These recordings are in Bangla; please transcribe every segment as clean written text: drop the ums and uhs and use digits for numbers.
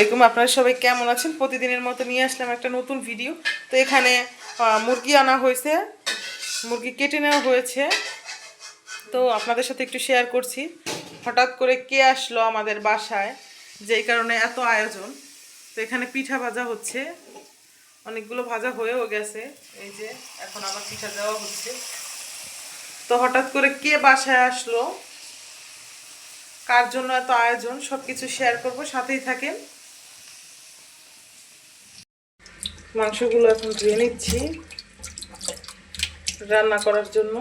আলাইকুম, আপনারা সবাই কেমন আছেন? প্রতিদিনের মতো নিয়ে আসলাম একটা নতুন ভিডিও। তো এখানে মুরগি আনা হয়েছে, মুরগি কেটে নেওয়া হয়েছে। তো আপনাদের সাথে একটু শেয়ার করছি হঠাৎ করে কে আসলো আমাদের বাসায়, যেই কারণে এত আয়োজন। তো এখানে পিঠা ভাজা হচ্ছে, অনেকগুলো ভাজা হয়েও গেছে। এই যে এখন আবার পিঠা দেওয়া হচ্ছে। তো হঠাৎ করে কে বাসায় আসলো, কার জন্য এত আয়োজন, সব কিছু শেয়ার করব, সাথেই থাকেন। মাংসগুলো এখন ধুয়ে নিচ্ছি রান্না করার জন্য।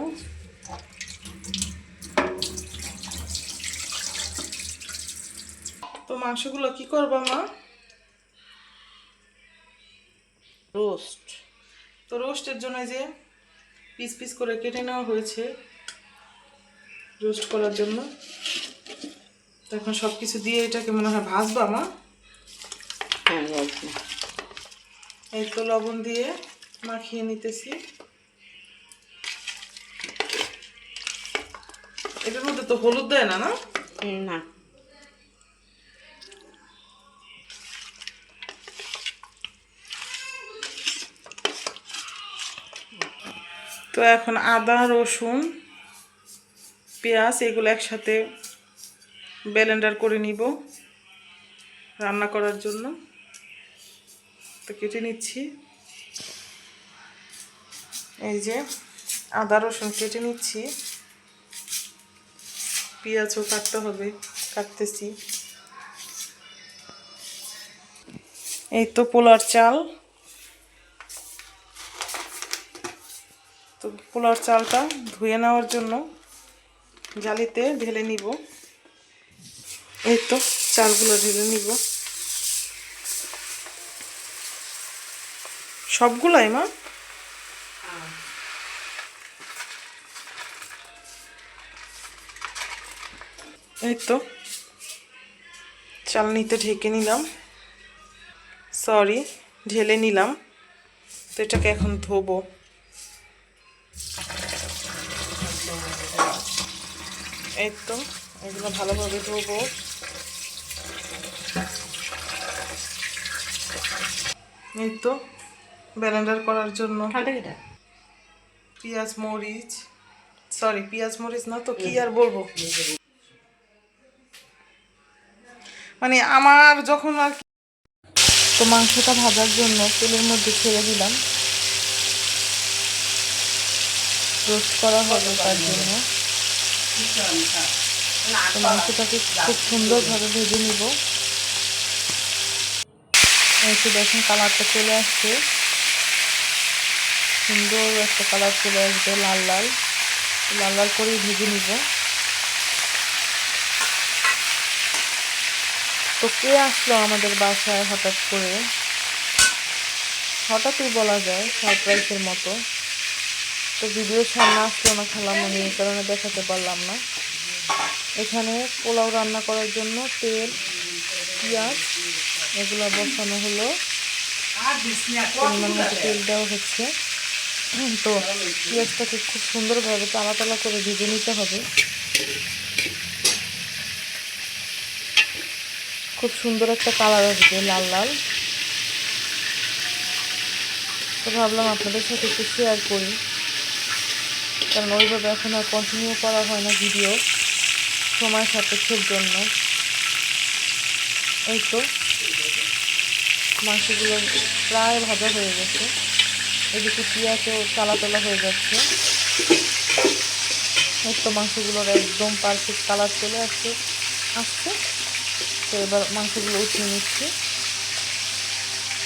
তো মাংসগুলো কি করবা মা? রোস্ট। তো রোস্টের জন্য যে পিস পিস করে কেটে নেওয়া হয়েছে রোস্ট করার জন্য। তো এখন সব কিছু দিয়ে এটাকে মনে হয় ভাজবা মা? হ্যাঁ, ভাজবো। এই তো লবণ দিয়ে মাখিয়ে নিতেছি। এটার মধ্যে তো হলুদ দেয় না, না? না। তো এখন আদা, রসুন, পেঁয়াজ এগুলো একসাথে ব্লেন্ডার করে নিব রান্না করার জন্য। তো কেটে নিচ্ছি, এই যে আদা রসুন কেটে নিচ্ছি, পেঁয়াজও কাটতে হবে, কাটতেছি। এই তো পোলার চাল, তো পোলার চালটা ধুয়ে নেওয়ার জন্য জালিতে ঢেলে নিব। এই তো চালগুলো ঢেলে নিব সবগুলাই মা। এই তো চালনিতে ঢেকে নিলাম, সরি ঢেলে নিলাম। তো এটাকে এখন ধোবো। এই তো এগুলো ভালোভাবে ধোবো। এই তো ব্লেন্ডার করার জন্য পেঁয়াজ মরিচ, সরি পেঁয়াজ মরিচ না তো কি আর বলবো, মানে আমার যখন আর। তো মাংসটা ভাজার জন্য তেলের মধ্যে ছেড়ে দিলাম, রোস্ট করা হবে তার জন্য। তো মাংসটাকে খুব সুন্দরভাবে ভেজে নিব। এই তো দেখুন কালারটা চলে আসছে, সুন্দর একটা কালার চলে আসবে, লাল লাল লাল লাল করেই ভেজে নিব। তো কে আসলো আমাদের বাসায় হঠাৎ করে, হঠাৎই বলা যায়, সারপ্রাইজের মতো। তো ভিডিওর সামনে আসলো না খালামণি, এই কারণে দেখাতে পারলাম না। এখানে পোলাও রান্না করার জন্য তেল, পেঁয়াজ এগুলো বসানো হলো, পরিমাণ মতো তেল দেওয়া হচ্ছে। তো পেঁয়াজটাকে খুব সুন্দরভাবে তালা তালা করে ভেজে নিতে হবে, খুব সুন্দর একটা কালার আসবে, লাল লাল। তো ভাবলাম আপনাদের সাথে একটু শেয়ার করি, কারণ ওইভাবে এখন আর কন্টিনিউ করা হয় না ভিডিও, সময় সাপেক্ষের জন্য। এই তো মাংসগুলো প্রায় ভাজা হয়ে গেছে, এদিকে পেঁয়াজও চালা চালা হয়ে যাচ্ছে। এই তো মাংসগুলোর একদম পারফেক্ট কালার চলে আসছে। তো এবার মাংসগুলো উঠিয়ে নিচ্ছি,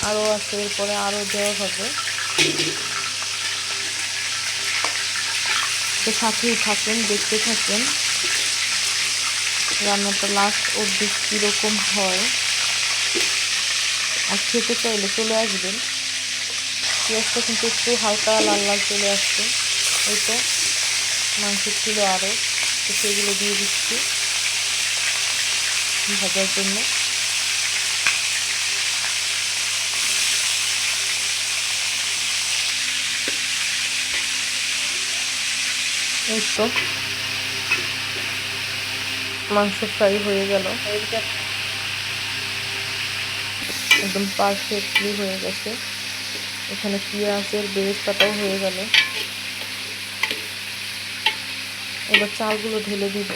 আরও আছে, এরপরে আরও দেওয়া হবে। তো সাথেই থাকেন, দেখতে থাকেন রান্নাটা লাস্ট অবধি কীরকম হয়। আর খেতে চাইলে চলে আসবেন। পেঁয়াজটা কিন্তু একটু হালকা লাল লাল চলে আসছে। এই তো মাংস ছিল আরও, তো সেগুলো দিয়ে দিচ্ছি ভাজার জন্য। এই তো মাংস ফ্রাই হয়ে গেল। একদম পারফেক্টলি হয়ে গেছে। এখানে পেঁয়াজের বেরেস্তাটাও হয়ে গেল। এবার চালগুলো ঢেলে দিব।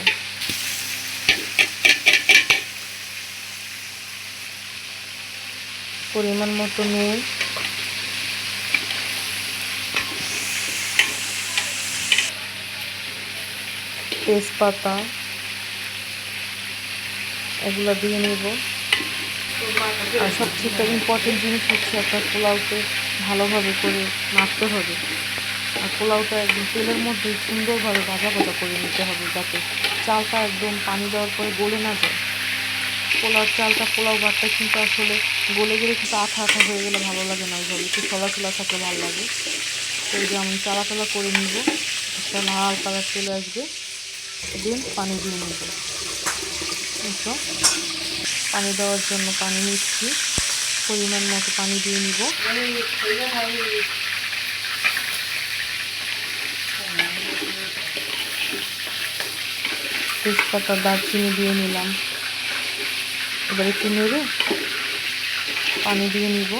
পরিমাণ মতো নুন, তেজপাতা এগুলো দিয়ে নেব। আর সবচেয়ে একটা ইম্পর্টেন্ট জিনিস হচ্ছে আপনার পোলাওকে ভালোভাবে করে মাখতে হবে। আর পোলাওটা একদম তেলের মধ্যে সুন্দরভাবে ভাজা ভাজা করে নিতে হবে, যাতে চালটা একদম পানি দেওয়ার পরে গলে না যায়। পোলাও ভাতটা কিন্তু আসলে গলে গেলে কিন্তু আঠা আঠা হয়ে গেলে ভালো লাগে না, ওইভাবে একটু ছোলা ছোলা থাকলে ভালো লাগে। তো এই যে আমি চালা চালা করে নিব, একটা লাল কালার চলে আসবে, দেন পানি দিয়ে নেব। পানি দেওয়ার জন্য পানি নিচ্ছি, পরিমাণ মতো পানি দিয়ে নিব। তেজপাতা দারচিনি দিয়ে নিলাম। এবার একটু নেড়ে পানি দিয়ে নিব।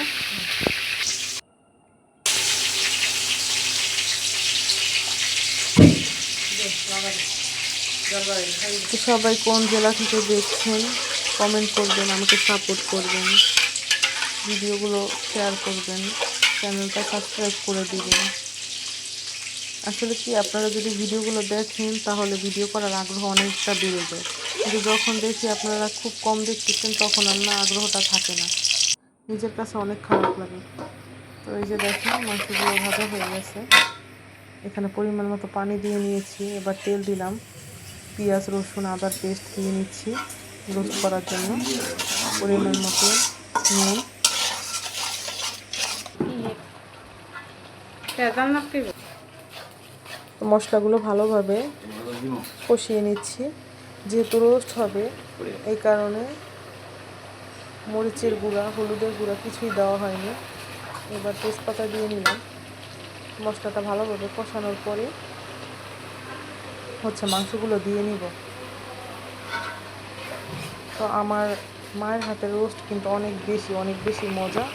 সবাই কোন জেলা থেকে দেখছেন কমেন্ট করবেন, আমাকে সাপোর্ট করবেন, ভিডিওগুলো শেয়ার করবেন, চ্যানেলটা সাবস্ক্রাইব করে দিবেন। আসলে কি, আপনারা যদি ভিডিওগুলো দেখেন তাহলে ভিডিও করার আগ্রহ অনেকটা বেড়ে যায়, কিন্তু যখন দেখি আপনারা খুব কম দেখতেছেন তখন আর না আগ্রহটা থাকে না, নিজের কাছে অনেক খারাপ লাগে। তো এই যে দেখেন মাংসগুলো ভাজা হয়ে গেছে। এখানে পরিমাণ মতো পানি দিয়ে নিয়েছি। এবার তেল দিলাম, পেঁয়াজ রসুন আদার পেস্ট দিয়ে নিচ্ছি রোস্ট করার জন্য। পরিমাণ মতো নুন, মশলাগুলো ভালোভাবে কষিয়ে নিচ্ছি। যেহেতু রোস্ট হবে এই কারণে মরিচের গুঁড়া, হলুদের গুঁড়া কিছুই দেওয়া হয়নি। এবার তেজপাতা দিয়ে নিলাম। মশলাটা ভালোভাবে কষানোর পরে মাংসগুলো দিয়ে নিব। তো আমার মায়ের হাতের রোস্ট কিন্তু অনেক বেশি মজা,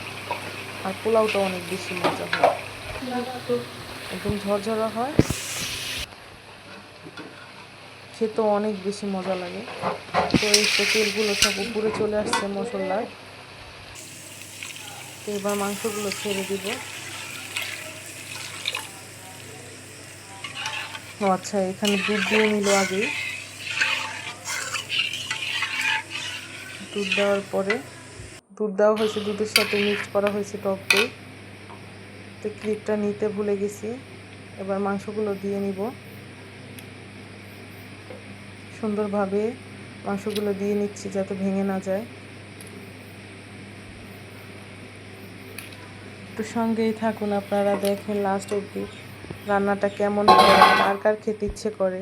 আর পোলাওটা অনেক বেশি মজা হয়, একদম ঝরঝরা হয়, খেতেও অনেক বেশি মজা লাগে। তো এই তো তেলগুলো সব উপরে চলে আসছে মশলার। তো এবার মাংসগুলো ছেড়ে দিব। ও আচ্ছা, এখানে দুধ দিয়ে নিল আগেই। দুধ দেওয়ার পরে দুধ দেওয়া হয়েছে, দুধের সাথে মিক্সড করা হয়েছে টক দই। তো ক্লিপটা নিতে ভুলে গেছি। এবার মাংসগুলো দিয়ে নিব। সুন্দরভাবে মাংসগুলো দিয়ে নিচ্ছি যাতে ভেঙে না যায়। একটু সঙ্গেই থাকুন, আপনারা দেখেন লাস্ট অবধি রান্নাটা কেমন হয়, কার কার খেতে ইচ্ছে করে।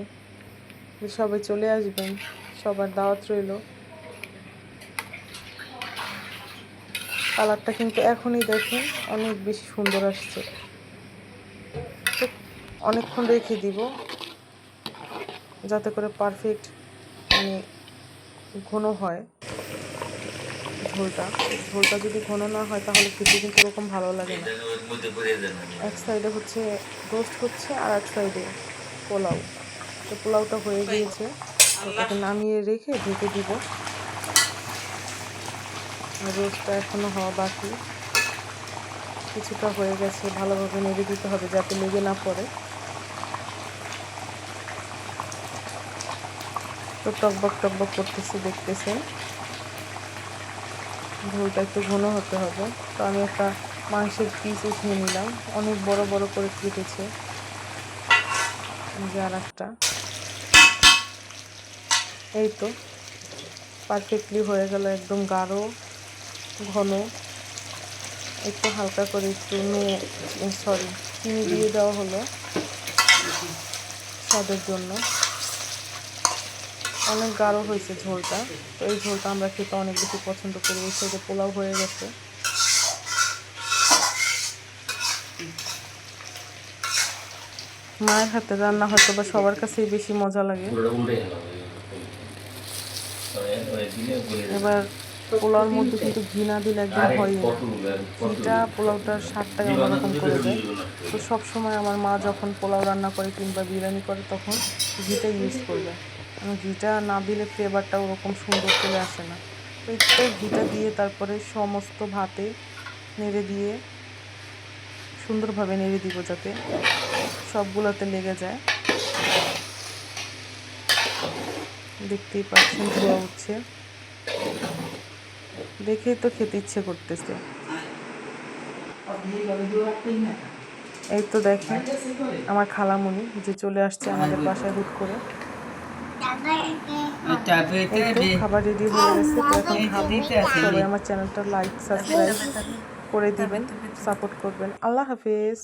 সবাই চলে আসবেন, সবার দাওয়াত রইল। কালারটা কিন্তু এখনই দেখেন অনেক বেশি সুন্দর আসছে। তো অনেকক্ষণ রেখে দিব যাতে করে পারফেক্ট ঘন হয়। ঝোলটা যদি ঘন না হয় তাহলে খেতে কিন্তু এরকম ভালো লাগে না। এক সাইডে রোস্ট হচ্ছে আর এক সাইডে পোলাও। তো পোলাওটা হয়ে গিয়েছে, ওটাকে নামিয়ে রেখে ঢেকে দিব। রোস্টটা এখনো হওয়া বাকি, কিছুটা হয়ে গেছে। ভালোভাবে নেড়ে দিতে হবে যাতে লেগে না পড়ে। তো টকবক করতেছে, দেখতেছেন। ঝোলটা একটু ঘন হতে হবে। তো আমি একটা মাংসের পিস উঠিয়ে নিলাম, অনেক বড় বড় করে কেটেছে। যে আর একটা, এই তো পারফেক্টলি হয়ে গেল, একদম গাঢ় ঘন। একটু হালকা করে চিনি দিয়ে দেওয়া হলো স্বাদের জন্য। অনেক গাঢ় হয়েছে ঝোলটা। তো এই ঝোলটা আমরা খেতে অনেক বেশি পছন্দ করি। এই সাইডে পোলাও হয়ে গেছে। মায়ের হাতের রান্না হয়তো বা সবার কাছেই বেশি মজা লাগে। এবার পোলাওর মধ্যে কিন্তু ঘি না দিলে একদম হয়ই না। ঘিটা পোলাওটার স্বাদটাই অন্যরকম করে দেয়। তো সবসময় আমার মা যখন পোলাও রান্না করে কিংবা বিরিয়ানি করে তখন ঘিটা ইউজ করবে। ঘিটা না দিলে ফ্লেভারটা ওরকম সুন্দর চলে আসে না। তো একটু ঘিটা দিয়ে তারপরে সমস্ত ভাতে নেড়ে দিয়ে সুন্দরভাবে নেড়ে দিব যাতে সবগুলোতে লেগে যায়। দেখতেই পাচ্ছেন ধোয়া উঠছে, দেখেই তো খেতে ইচ্ছে করতেছে। এই তো দেখেন আমার খালামণি যে চলে আসছে আমাদের বাসায় হুট করে। এই তো খাবার রেডি হয়ে গেছে, তো এখন খাবো। সবাই আমার চ্যানেলটা লাইক সাবস্ক্রাইব করে দিবেন, সাপোর্ট করবেন। আল্লাহ হাফেজ।